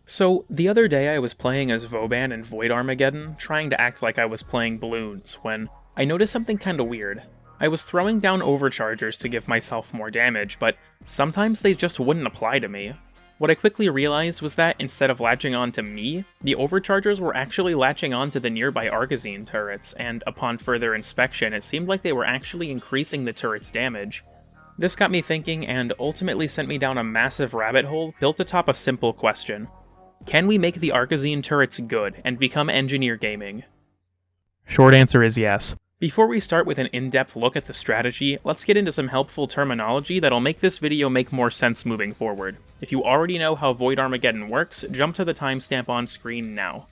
So, the other day I was playing as Vauban in Void Armageddon, trying to act like I was playing balloons, when I noticed something kinda weird. I was throwing down overchargers to give myself more damage, but sometimes they just wouldn't apply to me. What I quickly realized was that instead of latching on to me, the overchargers were actually latching on to the nearby Argazine turrets, and upon further inspection it seemed like they were actually increasing the turret's damage. This got me thinking and ultimately sent me down a massive rabbit hole built atop a simple question. Can we make the Argazine turrets good and become engineer gaming? Short answer is yes. Before we start with an in-depth look at the strategy, let's get into some helpful terminology that'll make this video make more sense moving forward. If you already know how Void Armageddon works, jump to the timestamp on screen now.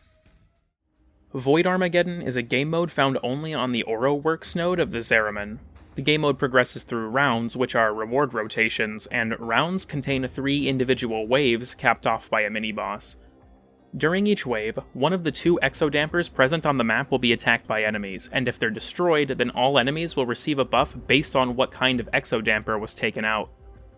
Void Armageddon is a game mode found only on the Oro Works node of the Zariman. The game mode progresses through rounds, which are reward rotations, and rounds contain 3 individual waves capped off by a mini-boss. During each wave, one of the 2 exodampers present on the map will be attacked by enemies, and if they're destroyed, then all enemies will receive a buff based on what kind of exodamper was taken out.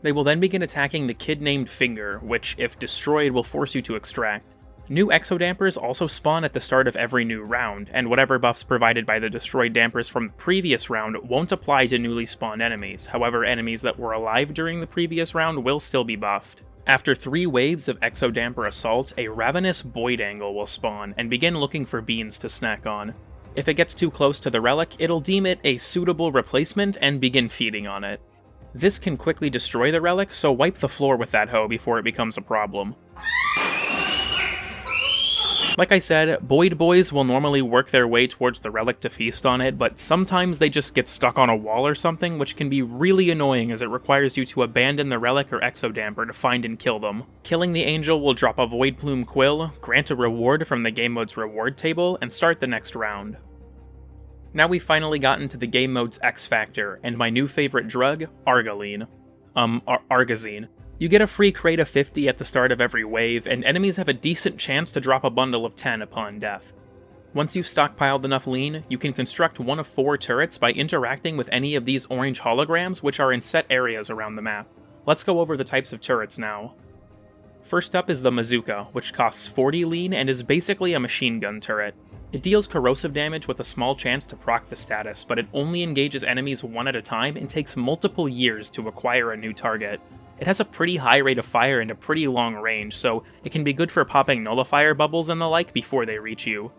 They will then begin attacking the kid named Finger, which, if destroyed, will force you to extract. New exodampers also spawn at the start of every new round, and whatever buffs provided by the destroyed dampers from the previous round won't apply to newly spawned enemies, however enemies that were alive during the previous round will still be buffed. After 3 waves of exodamper assault, a ravenous Boyd angle will spawn and begin looking for beans to snack on. If it gets too close to the relic, it'll deem it a suitable replacement and begin feeding on it. This can quickly destroy the relic, so wipe the floor with that hoe before it becomes a problem. Like I said, Boyd boys will normally work their way towards the relic to feast on it, but sometimes they just get stuck on a wall or something, which can be really annoying as it requires you to abandon the relic or exodamper to find and kill them. Killing the angel will drop a Void Plume Quill, grant a reward from the game mode's reward table, and start the next round. Now we've finally gotten to the game mode's X Factor, and my new favorite drug, Argazine. You get a free crate of 50 at the start of every wave, and enemies have a decent chance to drop a bundle of 10 upon death. Once you've stockpiled enough lean, you can construct one of 4 turrets by interacting with any of these orange holograms which are in set areas around the map. Let's go over the types of turrets now. First up is the Bazooka, which costs 40 lean and is basically a machine gun turret. It deals corrosive damage with a small chance to proc the status, but it only engages enemies one at a time and takes multiple years to acquire a new target. It has a pretty high rate of fire and a pretty long range, so it can be good for popping nullifier bubbles and the like before they reach you.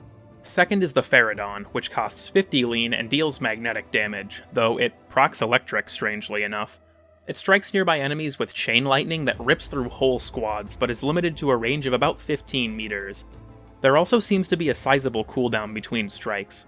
Second is the Pharadon, which costs 50 lean and deals magnetic damage, though it procs electric strangely enough. It strikes nearby enemies with chain lightning that rips through whole squads, but is limited to a range of about 15 meters. There also seems to be a sizable cooldown between strikes.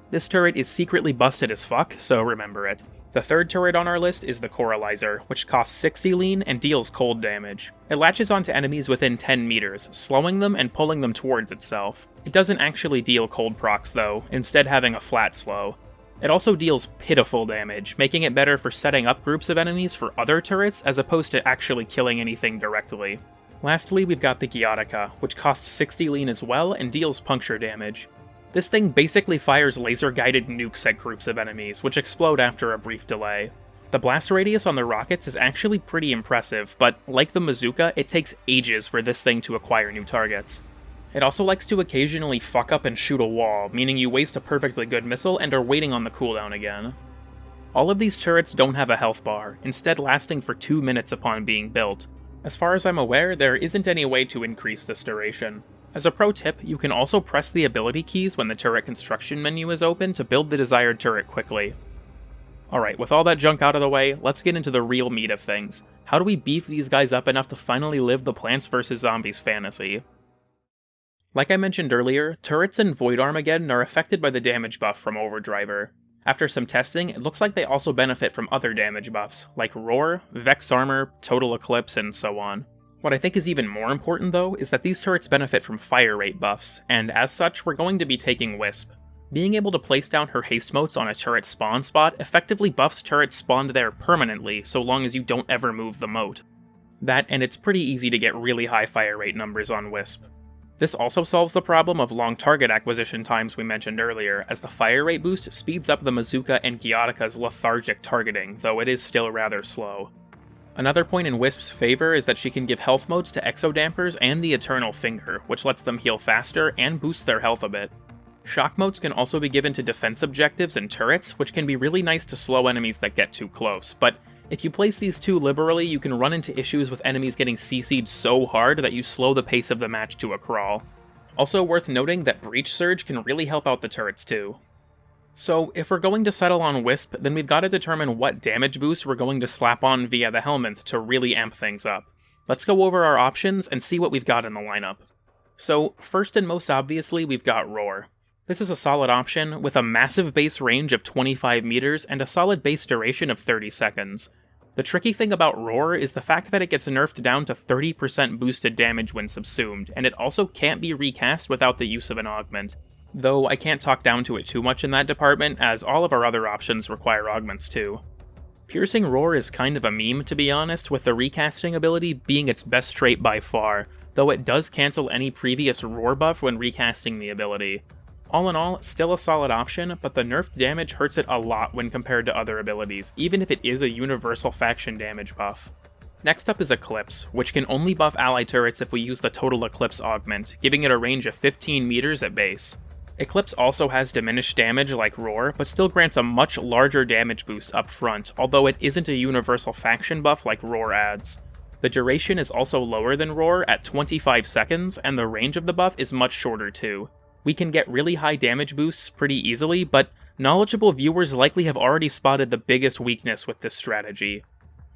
This turret is secretly busted as fuck, so remember it. The third turret on our list is the Coralizer, which costs 60 lean and deals cold damage. It latches onto enemies within 10 meters, slowing them and pulling them towards itself. It doesn't actually deal cold procs though, instead having a flat slow. It also deals pitiful damage, making it better for setting up groups of enemies for other turrets as opposed to actually killing anything directly. Lastly, we've got the Giotica, which costs 60 lean as well and deals puncture damage. This thing basically fires laser-guided nukes at groups of enemies, which explode after a brief delay. The blast radius on the rockets is actually pretty impressive, but like the Bazooka, it takes ages for this thing to acquire new targets. It also likes to occasionally fuck up and shoot a wall, meaning you waste a perfectly good missile and are waiting on the cooldown again. All of these turrets don't have a health bar, instead lasting for 2 minutes upon being built. As far as I'm aware, there isn't any way to increase this duration. As a pro tip, you can also press the ability keys when the turret construction menu is open to build the desired turret quickly. Alright, with all that junk out of the way, let's get into the real meat of things. How do we beef these guys up enough to finally live the Plants vs. Zombies fantasy? Like I mentioned earlier, turrets in Void Armageddon are affected by the damage buff from Overdriver. After some testing, it looks like they also benefit from other damage buffs, like Roar, Vex Armor, Total Eclipse, and so on. What I think is even more important though, is that these turrets benefit from fire rate buffs, and as such, we're going to be taking Wisp. Being able to place down her haste motes on a turret spawn spot effectively buffs turrets spawned there permanently, so long as you don't ever move the mote. That, and it's pretty easy to get really high fire rate numbers on Wisp. This also solves the problem of long target acquisition times we mentioned earlier, as the fire rate boost speeds up the Bazooka and Giotica's lethargic targeting, though it is still rather slow. Another point in Wisp's favor is that she can give health modes to Exodampers and the Eternal Finger, which lets them heal faster and boosts their health a bit. Shock modes can also be given to defense objectives and turrets, which can be really nice to slow enemies that get too close, but if you place these two liberally, you can run into issues with enemies getting CC'd so hard that you slow the pace of the match to a crawl. Also worth noting that Breach Surge can really help out the turrets too. So, if we're going to settle on Wisp, then we've got to determine what damage boost we're going to slap on via the Helminth to really amp things up. Let's go over our options and see what we've got in the lineup. So, first and most obviously, we've got Roar. This is a solid option, with a massive base range of 25 meters and a solid base duration of 30 seconds. The tricky thing about Roar is the fact that it gets nerfed down to 30% boosted damage when subsumed, and it also can't be recast without the use of an augment. Though I can't talk down to it too much in that department, as all of our other options require augments too. Piercing Roar is kind of a meme, to be honest, with the recasting ability being its best trait by far, though it does cancel any previous Roar buff when recasting the ability. All in all, still a solid option, but the nerfed damage hurts it a lot when compared to other abilities, even if it is a universal faction damage buff. Next up is Eclipse, which can only buff ally turrets if we use the Total Eclipse augment, giving it a range of 15 meters at base. Eclipse also has diminished damage like Roar, but still grants a much larger damage boost up front, although it isn't a universal faction buff like Roar adds. The duration is also lower than Roar at 25 seconds, and the range of the buff is much shorter too. We can get really high damage boosts pretty easily, but knowledgeable viewers likely have already spotted the biggest weakness with this strategy.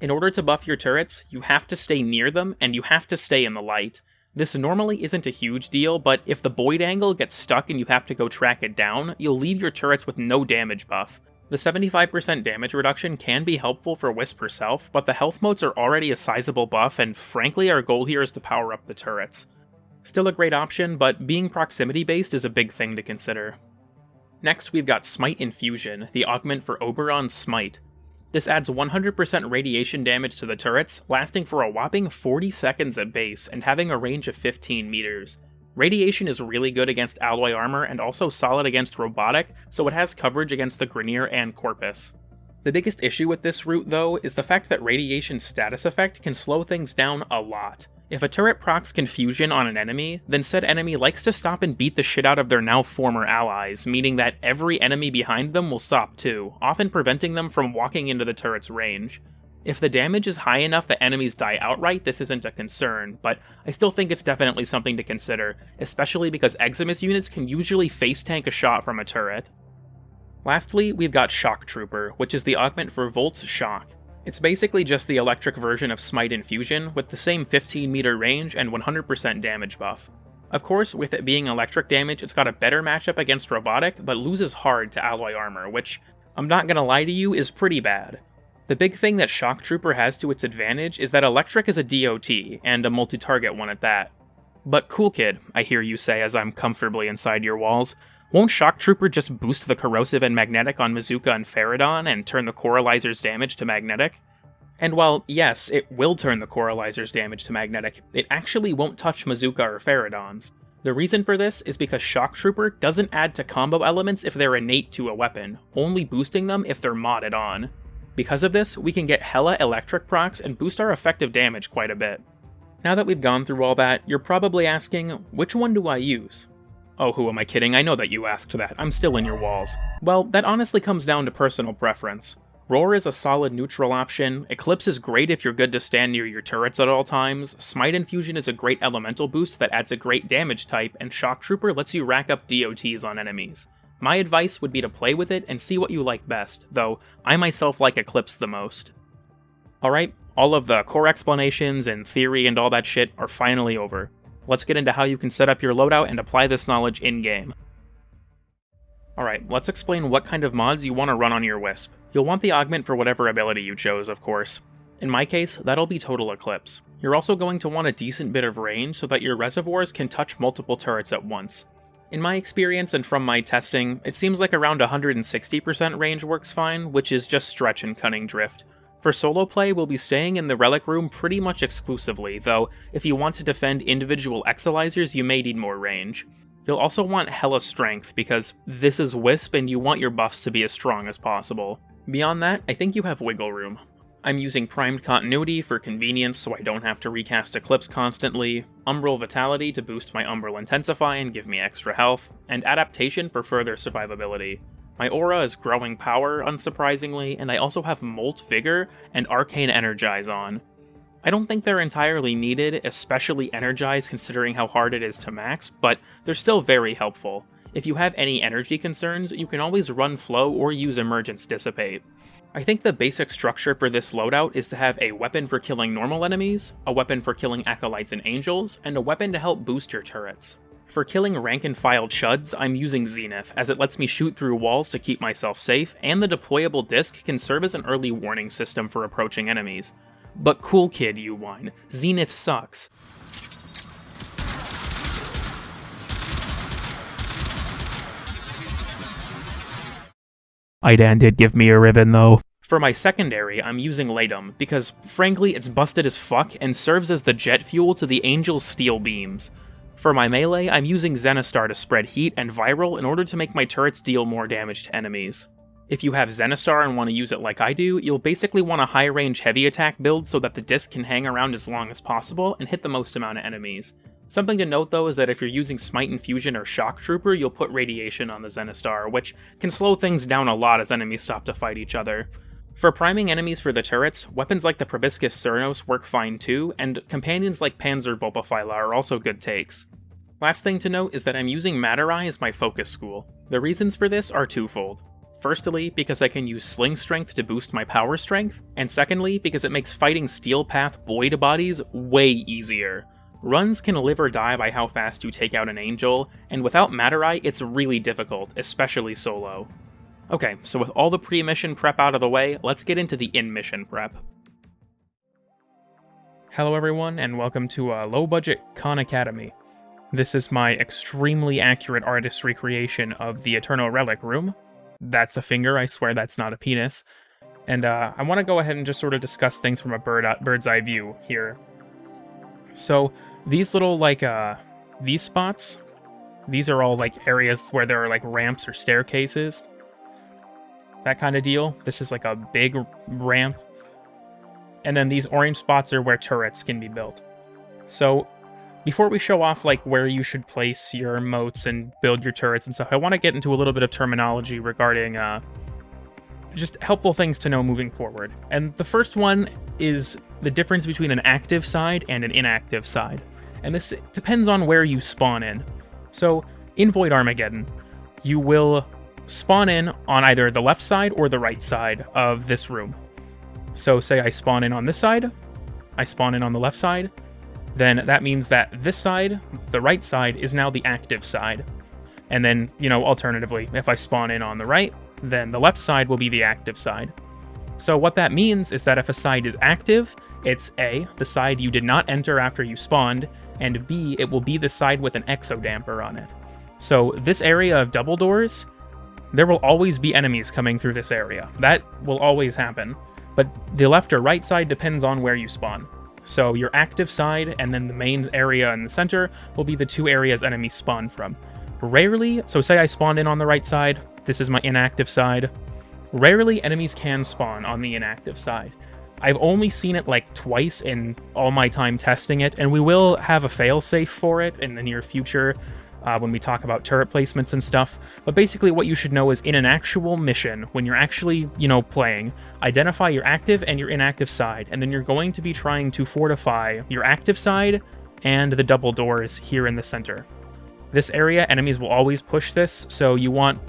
In order to buff your turrets, you have to stay near them, and you have to stay in the light. This normally isn't a huge deal, but if the Boyd angle gets stuck and you have to go track it down, you'll leave your turrets with no damage buff. The 75% damage reduction can be helpful for Wisp herself, but the health modes are already a sizable buff, and frankly our goal here is to power up the turrets. Still a great option, but being proximity-based is a big thing to consider. Next, we've got Smite Infusion, the augment for Oberon's Smite. This adds 100% radiation damage to the turrets, lasting for a whopping 40 seconds at base, and having a range of 15 meters. Radiation is really good against alloy armor and also solid against robotic, so it has coverage against the Grineer and Corpus. The biggest issue with this route, though, is the fact that Radiation's status effect can slow things down a lot. If a turret procs Confusion on an enemy, then said enemy likes to stop and beat the shit out of their now former allies, meaning that every enemy behind them will stop too, often preventing them from walking into the turret's range. If the damage is high enough that enemies die outright, this isn't a concern, but I still think it's definitely something to consider, especially because Eximus units can usually face tank a shot from a turret. Lastly, we've got Shock Trooper, which is the augment for Volt's Shock. It's basically just the electric version of Smite Infusion, with the same 15 meter range and 100% damage buff. Of course, with it being electric damage, it's got a better matchup against robotic, but loses hard to alloy armor, which, I'm not gonna lie to you, is pretty bad. The big thing that Shock Trooper has to its advantage is that electric is a DOT, and a multi-target one at that. But cool kid, I hear you say as I'm comfortably inside your walls. Won't Shock Trooper just boost the corrosive and magnetic on Mazuka and Faradon and turn the Coralizer's damage to magnetic? And while, yes, it will turn the Coralizer's damage to magnetic, it actually won't touch Mazuka or Faradon's. The reason for this is because Shock Trooper doesn't add to combo elements if they're innate to a weapon, only boosting them if they're modded on. Because of this, we can get hella electric procs and boost our effective damage quite a bit. Now that we've gone through all that, you're probably asking, which one do I use? Oh, who am I kidding? I know that you asked that. I'm still in your walls. Well, that honestly comes down to personal preference. Roar is a solid neutral option, Eclipse is great if you're good to stand near your turrets at all times, Smite Infusion is a great elemental boost that adds a great damage type, and Shock Trooper lets you rack up DOTs on enemies. My advice would be to play with it and see what you like best, though I myself like Eclipse the most. Alright, all of the core explanations and theory and all that shit are finally over. Let's get into how you can set up your loadout and apply this knowledge in-game. Alright, let's explain what kind of mods you want to run on your Wisp. You'll want the augment for whatever ability you chose, of course. In my case, that'll be Total Eclipse. You're also going to want a decent bit of range so that your reservoirs can touch multiple turrets at once. In my experience and from my testing, it seems like around 160% range works fine, which is just stretch and cunning drift. For solo play, we'll be staying in the Relic Room pretty much exclusively, though if you want to defend individual Exilizers, you may need more range. You'll also want hella strength, because this is Wisp and you want your buffs to be as strong as possible. Beyond that, I think you have wiggle room. I'm using Primed Continuity for convenience so I don't have to recast Eclipse constantly, Umbral Vitality to boost my Umbral Intensify and give me extra health, and Adaptation for further survivability. My aura is Growing Power, unsurprisingly, and I also have Molt Vigor and Arcane Energize on. I don't think they're entirely needed, especially Energize considering how hard it is to max, but they're still very helpful. If you have any energy concerns, you can always run Flow or use Emergence Dissipate. I think the basic structure for this loadout is to have a weapon for killing normal enemies, a weapon for killing acolytes and angels, and a weapon to help boost your turrets. For killing rank-and-file chuds, I'm using Zenith, as it lets me shoot through walls to keep myself safe, and the deployable disc can serve as an early warning system for approaching enemies. But cool kid, you whine. Zenith sucks. Idan did give me a ribbon, though. For my secondary, I'm using Ladum, because frankly it's busted as fuck and serves as the jet fuel to the Angel's steel beams. For my melee, I'm using Zenistar to spread heat and viral in order to make my turrets deal more damage to enemies. If you have Zenistar and want to use it like I do, you'll basically want a high-range heavy attack build so that the disc can hang around as long as possible and hit the most amount of enemies. Something to note though is that if you're using Smite Infusion or Shock Trooper, you'll put Radiation on the Zenistar, which can slow things down a lot as enemies stop to fight each other. For priming enemies for the turrets, weapons like the Proboscis Cernos work fine too, and companions like Panzer Bulbaphyla are also good takes. Last thing to note is that I'm using Madurai as my focus school. The reasons for this are twofold. Firstly, because I can use Sling Strength to boost my power strength, and secondly, because it makes fighting Steel Path Void bodies way easier. Runs can live or die by how fast you take out an angel, and without Madurai it's really difficult, especially solo. Okay, so with all the pre-mission prep out of the way, let's get into the in-mission prep. Hello everyone, and welcome to Low-Budget Khan Academy. This is my extremely accurate artistry creation of the Eternal Relic Room. That's a finger, I swear that's not a penis. And I want to go ahead and just sort of discuss things from a bird's eye view here. So, these little, these spots, these are all, areas where there are, ramps or staircases. That kind of deal. This is, a big ramp. And then these orange spots are where turrets can be built. So, before we show off, where you should place your moats and build your turrets and stuff, I want to get into a little bit of terminology regarding, just helpful things to know moving forward. And the first one is the difference between an active side and an inactive side. And this depends on where you spawn in. So, in Void Armageddon, you will spawn in on either the left side or the right side of this room. So, say I spawn in on this side, I spawn in on the left side, then that means that this side, the right side, is now the active side. And then, alternatively, if I spawn in on the right, then the left side will be the active side. So what that means is that if a side is active, it's A, the side you did not enter after you spawned, and B, it will be the side with an exodamper on it. So this area of double doors, there will always be enemies coming through this area. That will always happen. But the left or right side depends on where you spawn. So your active side and then the main area in the center will be the two areas enemies spawn from. Rarely, so say I spawned in on the right side, this is my inactive side. Rarely enemies can spawn on the inactive side. I've only seen it twice in all my time testing it, and we will have a failsafe for it in the near future when we talk about turret placements and stuff. But basically what you should know is in an actual mission, when you're actually, playing, identify your active and your inactive side, and then you're going to be trying to fortify your active side and the double doors here in the center. This area, enemies will always push this, so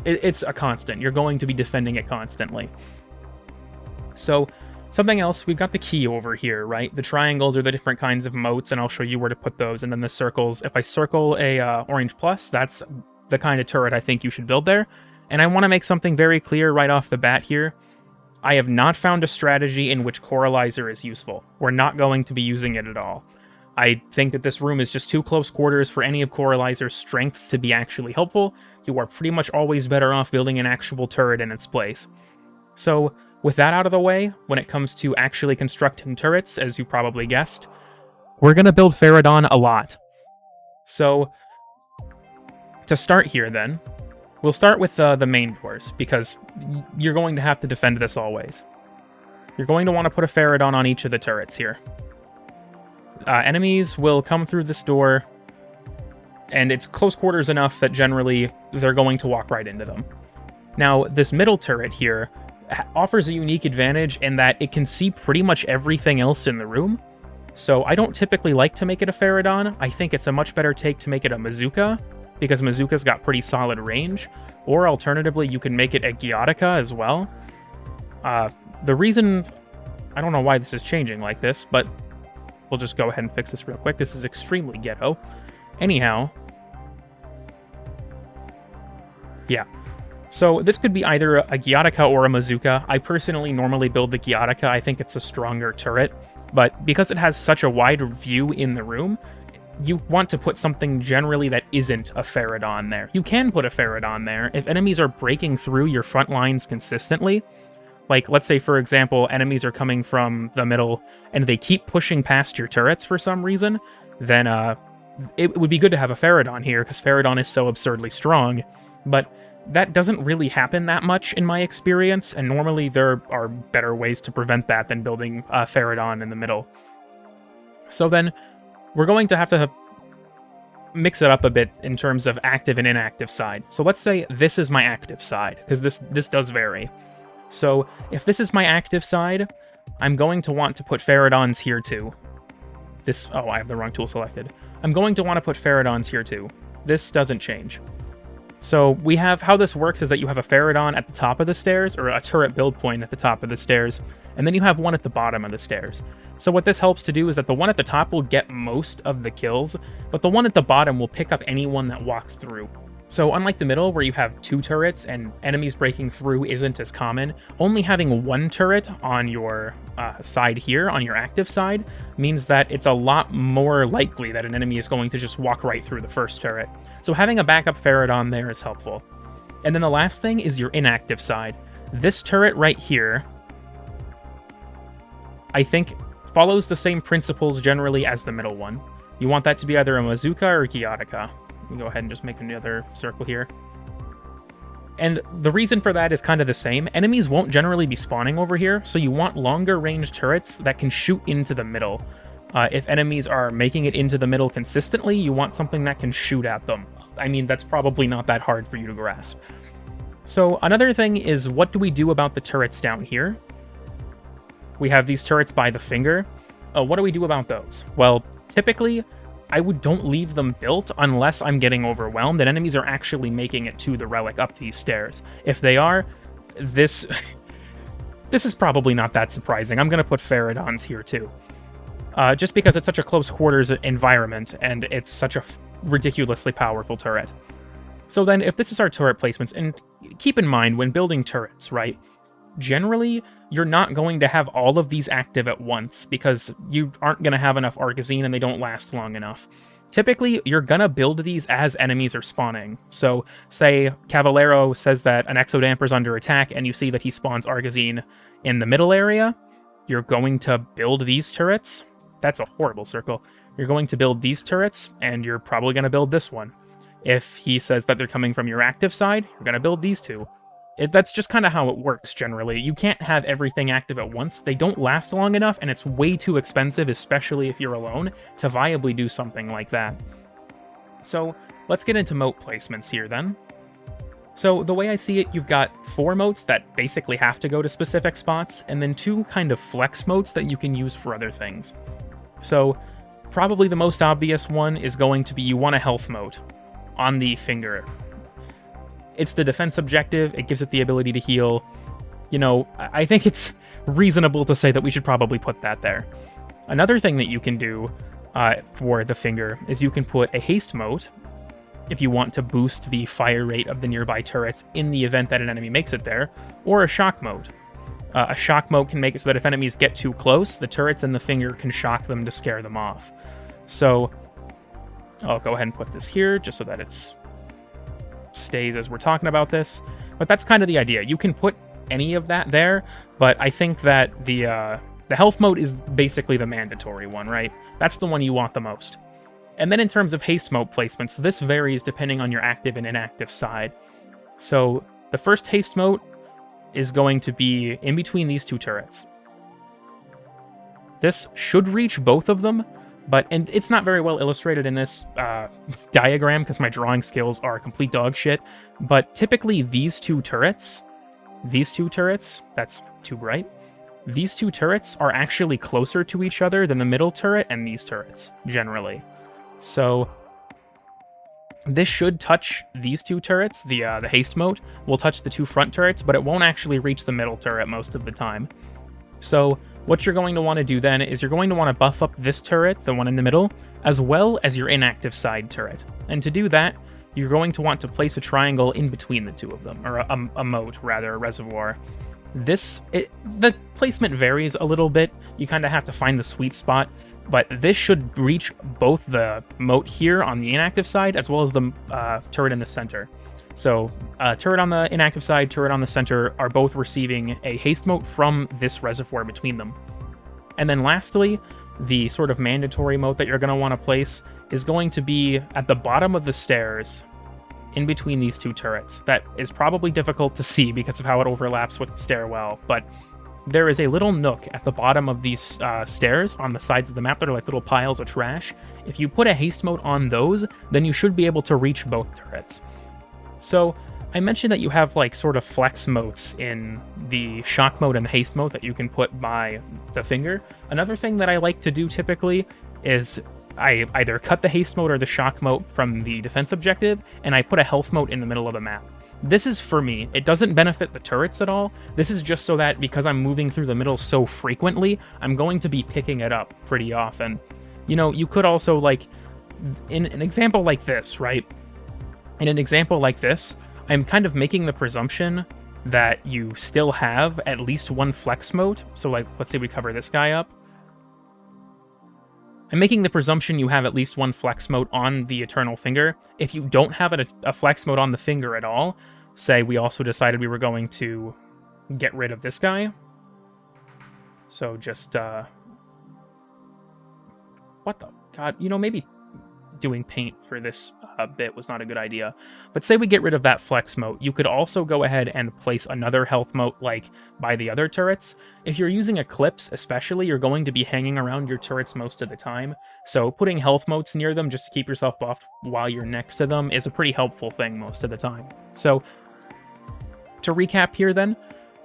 it's a constant. You're going to be defending it constantly. So, something else, we've got the key over here, right? The triangles are the different kinds of moats, and I'll show you where to put those, and then the circles. If I circle a orange plus, that's the kind of turret I think you should build there. And I want to make something very clear right off the bat here. I have not found a strategy in which Coralizer is useful. We're not going to be using it at all. I think that this room is just too close quarters for any of Coralizer's strengths to be actually helpful. You are pretty much always better off building an actual turret in its place. So, with that out of the way, when it comes to actually constructing turrets, as you probably guessed, we're going to build Faradon a lot. So, to start here then, we'll start with the main doors, because you're going to have to defend this always. you're going to want to put a Pharodon on each of the turrets here. Enemies will come through this door, and it's close quarters enough that generally they're going to walk right into them. Now, this middle turret here offers a unique advantage in that it can see pretty much everything else in the room. So I don't typically like to make it a Pharodon. I think it's a much better take to make it a Mazuka, because Mazuka's got pretty solid range. Or alternatively, you can make it a Gyotica as well. The reason... I don't know why this is changing like this, but we'll just go ahead and fix this real quick. This is extremely ghetto. Anyhow. Yeah. So this could be either a Gyotica or a Mazuka. I personally normally build the Gyotica. I think it's a stronger turret. But because it has such a wide view in the room, you want to put something generally that isn't a Pharodon there. You can put a Pharodon there if enemies are breaking through your front lines consistently. Like, let's say, for example, enemies are coming from the middle and they keep pushing past your turrets for some reason, then it would be good to have a Pharodon here, because Pharodon is so absurdly strong. But that doesn't really happen that much in my experience, and normally there are better ways to prevent that than building a Pharodon in the middle. So then, we're going to have to mix it up a bit in terms of active and inactive side. So let's say this is my active side, because this does vary. So if this is my active side, I'm going to want to put Pharodons here too. Oh, I have the wrong tool selected. I'm going to want to put Pharodons here too. This doesn't change. So we have, how this works is that you have a Pharodon at the top of the stairs, or a turret build point at the top of the stairs, and then you have one at the bottom of the stairs. So what this helps to do is that the one at the top will get most of the kills, but the one at the bottom will pick up anyone that walks through. So unlike the middle, where you have two turrets and enemies breaking through isn't as common, only having one turret on your side here, on your active side, means that it's a lot more likely that an enemy is going to just walk right through the first turret. So having a backup Pharodon there is helpful. And then the last thing is your inactive side. This turret right here, I think, follows the same principles generally as the middle one. You want that to be either a Mazuka or a Gyotica. Let me go ahead and just make another circle here. And the reason for that is kind of the same. Enemies won't generally be spawning over here, so you want longer range turrets that can shoot into the middle. If enemies are making it into the middle consistently, you want something that can shoot at them. I mean, that's probably not that hard for you to grasp. So another thing is, what do we do about the turrets down here? We have these turrets by the finger. What do we do about those? Well, typically, don't leave them built unless I'm getting overwhelmed and enemies are actually making it to the relic up these stairs. If they are, this is probably not that surprising. I'm going to put Pharodons here too. Just because it's such a close quarters environment and it's such a ridiculously powerful turret. So then, if this is our turret placements, and keep in mind when building turrets, right? Generally, you're not going to have all of these active at once because you aren't going to have enough Argazine and they don't last long enough. Typically, you're going to build these as enemies are spawning. So, say Cavallero says that an Exodamper's under attack and you see that he spawns Argazine in the middle area, you're going to build these turrets. That's a horrible circle. You're going to build these turrets and you're probably going to build this one. If he says that they're coming from your active side, you're going to build these two. That's just kind of how it works, generally. You can't have everything active at once. They don't last long enough, and it's way too expensive, especially if you're alone, to viably do something like that. So, let's get into moat placements here, then. So, the way I see it, you've got 4 moats that basically have to go to specific spots, and then 2 kind of flex moats that you can use for other things. So, probably the most obvious one is going to be you want a health moat on the finger. It's the defense objective, it gives it the ability to heal. You know, I think it's reasonable to say that we should probably put that there. Another thing that you can do for the finger is you can put a haste moat if you want to boost the fire rate of the nearby turrets in the event that an enemy makes it there, or a shock moat. A shock moat can make it so that if enemies get too close, the turrets and the finger can shock them to scare them off. So, I'll go ahead and put this here just so that it's stays as we're talking about this, but that's kind of the idea. You can put any of that there, but I think that the health mode is basically the mandatory one, right? That's the one you want the most. And then in terms of haste mode placements, this varies depending on your active and inactive side. So the first haste mode is going to be in between these 2 turrets. This should reach both of them, and it's not very well illustrated in this diagram because my drawing skills are complete dog shit, but typically these two turrets, that's too bright, these two turrets are actually closer to each other than the middle turret and these turrets, generally. So this should touch these two turrets. The haste mote will touch the two front turrets, but it won't actually reach the middle turret most of the time. So what you're going to want to do then is you're going to want to buff up this turret, the one in the middle, as well as your inactive side turret. And to do that, you're going to want to place a triangle in between the two of them, or a moat, rather, a reservoir. The placement varies a little bit. You kind of have to find the sweet spot, but this should reach both the moat here on the inactive side as well as the turret in the center. So turret on the inactive side, turret on the center are both receiving a haste mote from this reservoir between them. And then lastly, the sort of mandatory mote that you're going to want to place is going to be at the bottom of the stairs in between these two turrets. That is probably difficult to see because of how it overlaps with the stairwell, but there is a little nook at the bottom of these stairs on the sides of the map that are like little piles of trash. If you put a haste mote on those, then you should be able to reach both turrets. So I mentioned that you have like sort of flex motes in the shock mode and the haste mode that you can put by the finger. Another thing that I like to do typically is I either cut the haste mode or the shock mode from the defense objective, and I put a health mode in the middle of the map. This is for me. It doesn't benefit the turrets at all. This is just so that because I'm moving through the middle so frequently, I'm going to be picking it up pretty often. You know, you could also, like, in an example like this, right? In an example like this, I'm kind of making the presumption that you still have at least one flex mode. So, like, let's say we cover this guy up. I'm making the presumption you have at least one flex mode on the Eternal Finger. If you don't have a flex mode on the finger at all, say we also decided we were going to get rid of this guy. So just, what the god, you know, maybe doing paint for this bit was not a good idea. But say we get rid of that flex mote, you could also go ahead and place another health mote like by the other turrets. If you're using Eclipse especially, you're going to be hanging around your turrets most of the time, so putting health motes near them just to keep yourself buffed while you're next to them is a pretty helpful thing most of the time. So to recap here then,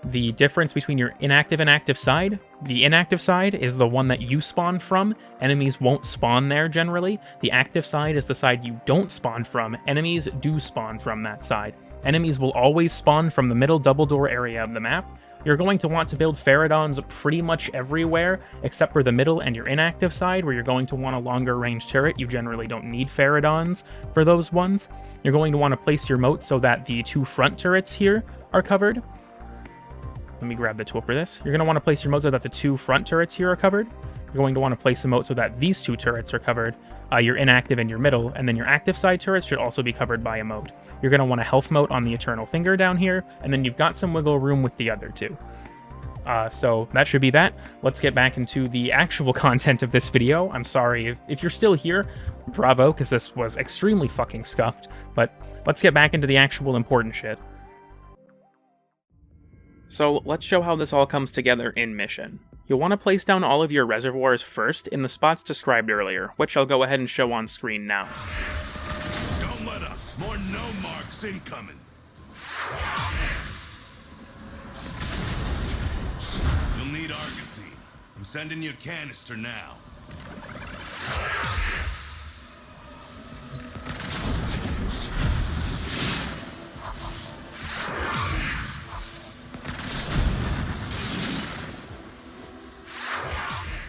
the difference between your inactive and active side, the inactive side is the one that you spawn from. Enemies won't spawn there generally. The active side is the side you don't spawn from. Enemies do spawn from that side. Enemies will always spawn from the middle double door area of the map. You're going to want to build Pharadons pretty much everywhere, except for the middle and your inactive side, where you're going to want a longer range turret. You generally don't need Pharadons for those ones. You're going to want to place your moat so that the two front turrets here are covered. Let me grab the tool for this. You're going to want to place your moat so that the two front turrets here are covered. You're going to want to place a moat so that these two turrets are covered, your inactive and your middle, and then your active side turrets should also be covered by a moat. You're going to want a health moat on the Eternal Finger down here, and then you've got some wiggle room with the other two. So that should be that. Let's get back into the actual content of this video. I'm sorry if you're still here, bravo, because this was extremely fucking scuffed, but let's get back into the actual important shit. So let's show how this all comes together in mission. You'll want to place down all of your reservoirs first in the spots described earlier, which I'll go ahead and show on screen now. Don't let up. More no marks incoming. You'll need Argosy. I'm sending you a canister now.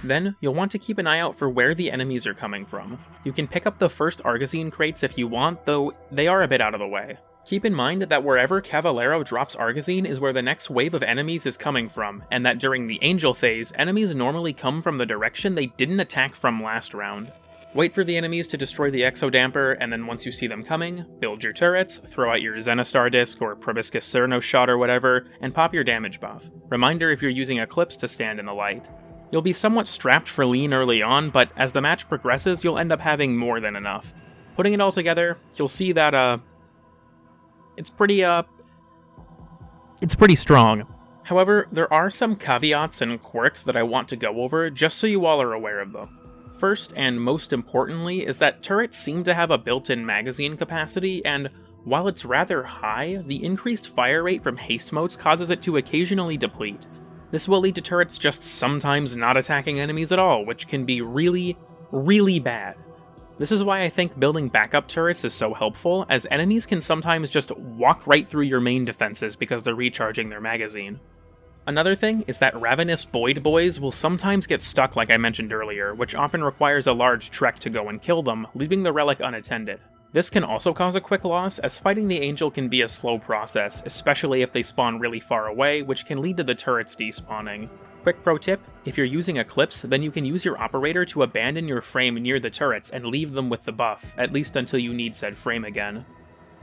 Then, you'll want to keep an eye out for where the enemies are coming from. You can pick up the first Argosine crates if you want, though they are a bit out of the way. Keep in mind that wherever Cavallero drops Argosine is where the next wave of enemies is coming from, and that during the Angel phase, enemies normally come from the direction they didn't attack from last round. Wait for the enemies to destroy the Exodamper, and then once you see them coming, build your turrets, throw out your Zenostar Disc or Proboscis Cerno shot or whatever, and pop your damage buff. Reminder if you're using Eclipse to stand in the light. You'll be somewhat strapped for lean early on, but as the match progresses, you'll end up having more than enough. Putting it all together, you'll see that, it's pretty strong. However, there are some caveats and quirks that I want to go over just so you all are aware of them. First, and most importantly, is that turrets seem to have a built-in magazine capacity, and while it's rather high, the increased fire rate from haste modes causes it to occasionally deplete. This will lead to turrets just sometimes not attacking enemies at all, which can be really, really bad. This is why I think building backup turrets is so helpful, as enemies can sometimes just walk right through your main defenses because they're recharging their magazine. Another thing is that ravenous Boyd boys will sometimes get stuck like I mentioned earlier, which often requires a large trek to go and kill them, leaving the relic unattended. This can also cause a quick loss, as fighting the angel can be a slow process, especially if they spawn really far away, which can lead to the turrets despawning. Quick pro tip, if you're using Eclipse, then you can use your operator to abandon your frame near the turrets and leave them with the buff, at least until you need said frame again.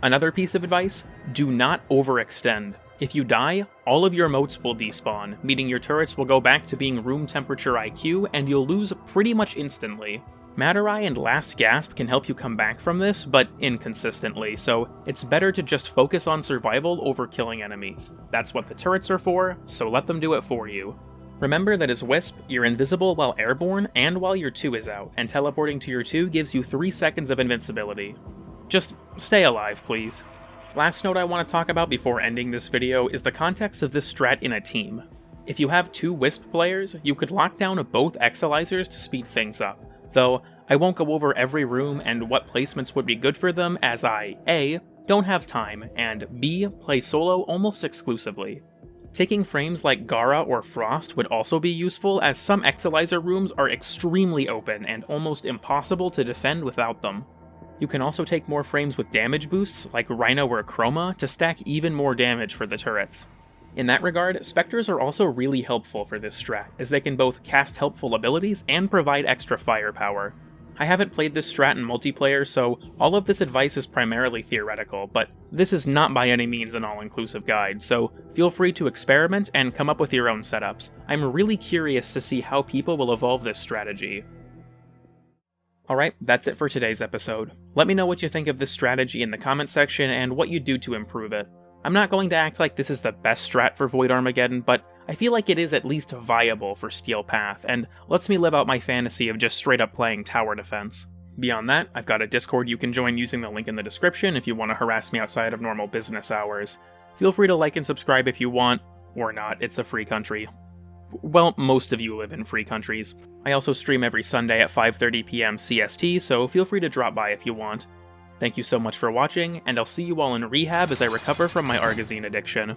Another piece of advice, do not overextend. If you die, all of your motes will despawn, meaning your turrets will go back to being room temperature IQ, and you'll lose pretty much instantly. Matter-Eye and Last Gasp can help you come back from this, but inconsistently, so it's better to just focus on survival over killing enemies. That's what the turrets are for, so let them do it for you. Remember that as Wisp, you're invisible while airborne and while your 2 is out, and teleporting to your 2 gives you 3 seconds of invincibility. Just stay alive, please. Last note I want to talk about before ending this video is the context of this strat in a team. If you have 2 Wisp players, you could lock down both Exilizers to speed things up, though I won't go over every room and what placements would be good for them, as I A, don't have time, and B, play solo almost exclusively. Taking frames like Gara or Frost would also be useful, as some Exilizer rooms are extremely open and almost impossible to defend without them. You can also take more frames with damage boosts, like Rhino or Chroma, to stack even more damage for the turrets. In that regard, Spectres are also really helpful for this strat, as they can both cast helpful abilities and provide extra firepower. I haven't played this strat in multiplayer, so all of this advice is primarily theoretical, but this is not by any means an all-inclusive guide, so feel free to experiment and come up with your own setups. I'm really curious to see how people will evolve this strategy. Alright, that's it for today's episode. Let me know what you think of this strategy in the comments section and what you'd do to improve it. I'm not going to act like this is the best strat for Void Armageddon, but I feel like it is at least viable for Steel Path, and lets me live out my fantasy of just straight up playing tower defense. Beyond that, I've got a Discord you can join using the link in the description if you want to harass me outside of normal business hours. Feel free to like and subscribe if you want, or not, it's a free country. Well, most of you live in free countries. I also stream every Sunday at 5:30 PM CST, so feel free to drop by if you want. Thank you so much for watching, and I'll see you all in rehab as I recover from my Argazine addiction.